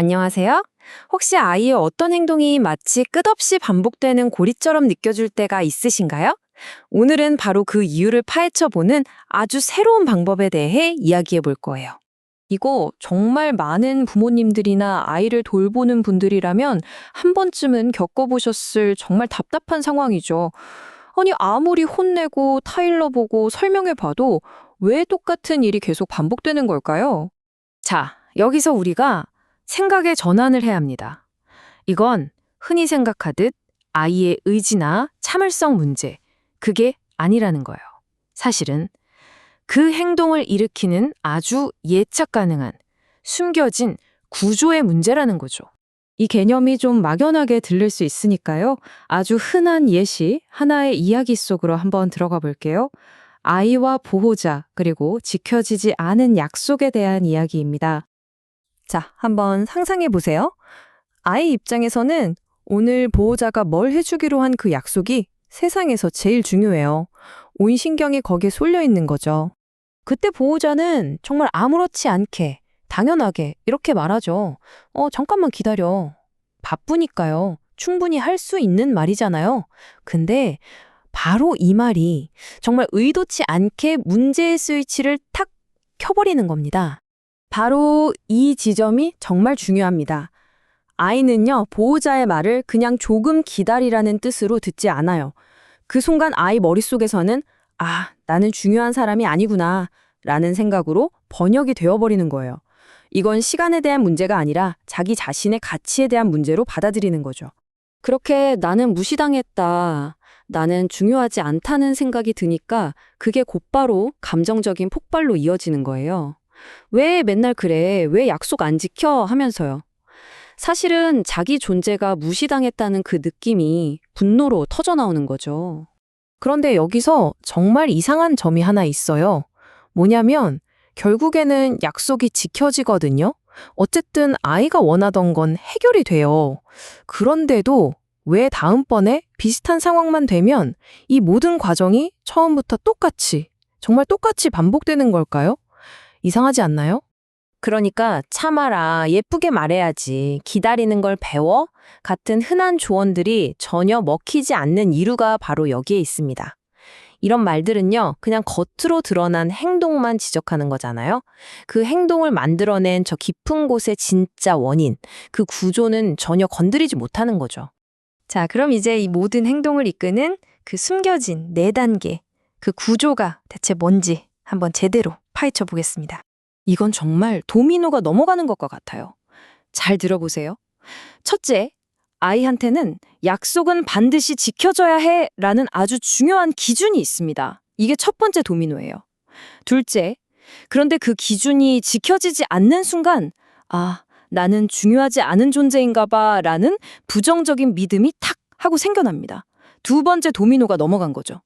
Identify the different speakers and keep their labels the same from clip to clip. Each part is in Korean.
Speaker 1: 안녕하세요. 혹시 아이의 어떤 행동이 마치 끝없이 반복되는 고리처럼 느껴질 때가 있으신가요? 오늘은 바로 그 이유를 파헤쳐보는 아주 새로운 방법에 대해 이야기해 볼 거예요.
Speaker 2: 이거 정말 많은 부모님들이나 아이를 돌보는 분들이라면 한 번쯤은 겪어보셨을 정말 답답한 상황이죠. 아니, 아무리 혼내고 타일러 보고 설명해 봐도 왜 똑같은 일이 계속 반복되는 걸까요?
Speaker 1: 자, 여기서 우리가 생각의 전환을 해야 합니다. 이건 흔히 생각하듯 아이의 의지나 참을성 문제, 그게 아니라는 거예요. 사실은 그 행동을 일으키는 아주 예측 가능한 숨겨진 구조의 문제라는 거죠. 이 개념이 좀 막연하게 들릴 수 있으니까요. 아주 흔한 예시, 하나의 이야기 속으로 한번 들어가 볼게요. 아이와 보호자, 그리고 지켜지지 않은 약속에 대한 이야기입니다. 자, 한번 상상해 보세요. 아이 입장에서는 오늘 보호자가 뭘 해주기로 한 그 약속이 세상에서 제일 중요해요. 온 신경이 거기에 쏠려 있는 거죠. 그때 보호자는 정말 아무렇지 않게, 당연하게 이렇게 말하죠. 잠깐만 기다려. 바쁘니까요. 충분히 할 수 있는 말이잖아요. 근데 바로 이 말이 정말 의도치 않게 문제의 스위치를 탁 켜버리는 겁니다. 바로 이 지점이 정말 중요합니다. 아이는요, 보호자의 말을 그냥 조금 기다리라는 뜻으로 듣지 않아요. 그 순간 아이 머릿속에서는 나는 중요한 사람이 아니구나 라는 생각으로 번역이 되어버리는 거예요. 이건 시간에 대한 문제가 아니라 자기 자신의 가치에 대한 문제로 받아들이는 거죠. 그렇게 나는 무시당했다, 나는 중요하지 않다는 생각이 드니까 그게 곧바로 감정적인 폭발로 이어지는 거예요. 왜 맨날 그래? 왜 약속 안 지켜? 하면서요. 사실은 자기 존재가 무시당했다는 그 느낌이 분노로 터져나오는 거죠. 그런데 여기서 정말 이상한 점이 하나 있어요. 뭐냐면 결국에는 약속이 지켜지거든요. 어쨌든 아이가 원하던 건 해결이 돼요. 그런데도 왜 다음번에 비슷한 상황만 되면 이 모든 과정이 처음부터 정말 똑같이 반복되는 걸까요? 이상하지 않나요? 그러니까 참아라, 예쁘게 말해야지, 기다리는 걸 배워 같은 흔한 조언들이 전혀 먹히지 않는 이유가 바로 여기에 있습니다. 이런 말들은요, 그냥 겉으로 드러난 행동만 지적하는 거잖아요. 그 행동을 만들어낸 저 깊은 곳의 진짜 원인, 그 구조는 전혀 건드리지 못하는 거죠. 자, 그럼 이제 이 모든 행동을 이끄는 그 숨겨진 네 단계, 그 구조가 대체 뭔지 한번 제대로 파헤쳐 보겠습니다. 이건 정말 도미노가 넘어가는 것과 같아요. 잘 들어보세요. 첫째, 아이한테는 약속은 반드시 지켜져야 해 라는 아주 중요한 기준이 있습니다. 이게 첫 번째 도미노예요. 둘째, 그런데 그 기준이 지켜지지 않는 순간, 나는 중요하지 않은 존재인가 봐 라는 부정적인 믿음이 탁 하고 생겨납니다. 두 번째 도미노가 넘어간 거죠.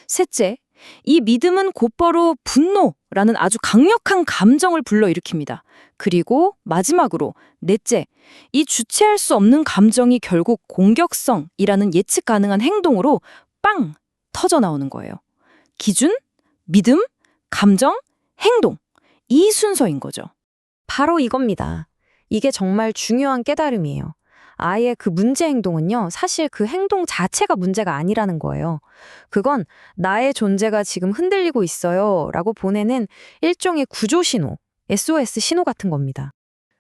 Speaker 1: 셋째, 이 믿음은 곧바로 분노라는 아주 강력한 감정을 불러일으킵니다. 그리고 마지막으로 넷째, 이 주체할 수 없는 감정이 결국 공격성이라는 예측 가능한 행동으로 빵 터져 나오는 거예요. 기준, 믿음, 감정, 행동. 이 순서인 거죠. 바로 이겁니다. 이게 정말 중요한 깨달음이에요. 아이의 그 문제 행동은요, 사실 그 행동 자체가 문제가 아니라는 거예요. 그건 나의 존재가 지금 흔들리고 있어요 라고 보내는 일종의 구조 신호, SOS 신호 같은 겁니다.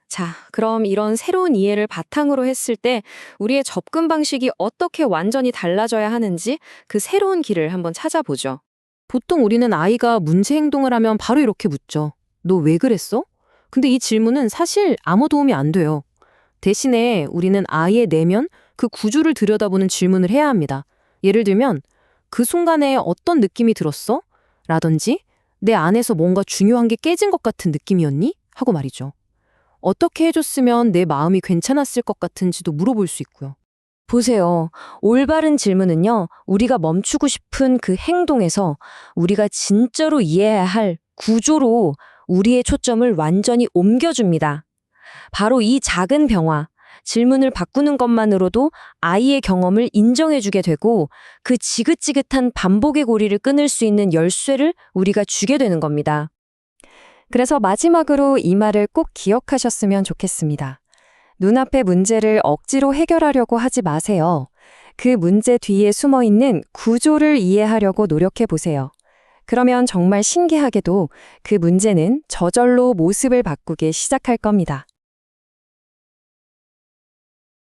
Speaker 1: 자, 그럼 이런 새로운 이해를 바탕으로 했을 때 우리의 접근 방식이 어떻게 완전히 달라져야 하는지 그 새로운 길을 한번 찾아보죠. 보통 우리는 아이가 문제 행동을 하면 바로 이렇게 묻죠. 너 왜 그랬어? 근데 이 질문은 사실 아무 도움이 안 돼요. 대신에 우리는 아이의 내면, 그 구조를 들여다보는 질문을 해야 합니다. 예를 들면, 그 순간에 어떤 느낌이 들었어? 라든지, 내 안에서 뭔가 중요한 게 깨진 것 같은 느낌이었니? 하고 말이죠. 어떻게 해줬으면 내 마음이 괜찮았을 것 같은지도 물어볼 수 있고요. 보세요. 올바른 질문은요, 우리가 멈추고 싶은 그 행동에서 우리가 진짜로 이해해야 할 구조로 우리의 초점을 완전히 옮겨줍니다. 바로 이 작은 변화, 질문을 바꾸는 것만으로도 아이의 경험을 인정해주게 되고 그 지긋지긋한 반복의 고리를 끊을 수 있는 열쇠를 우리가 주게 되는 겁니다. 그래서 마지막으로 이 말을 꼭 기억하셨으면 좋겠습니다.
Speaker 3: 눈앞의 문제를 억지로 해결하려고 하지 마세요. 그 문제 뒤에 숨어 있는 구조를 이해하려고 노력해 보세요. 그러면 정말 신기하게도 그 문제는 저절로 모습을 바꾸기 시작할 겁니다.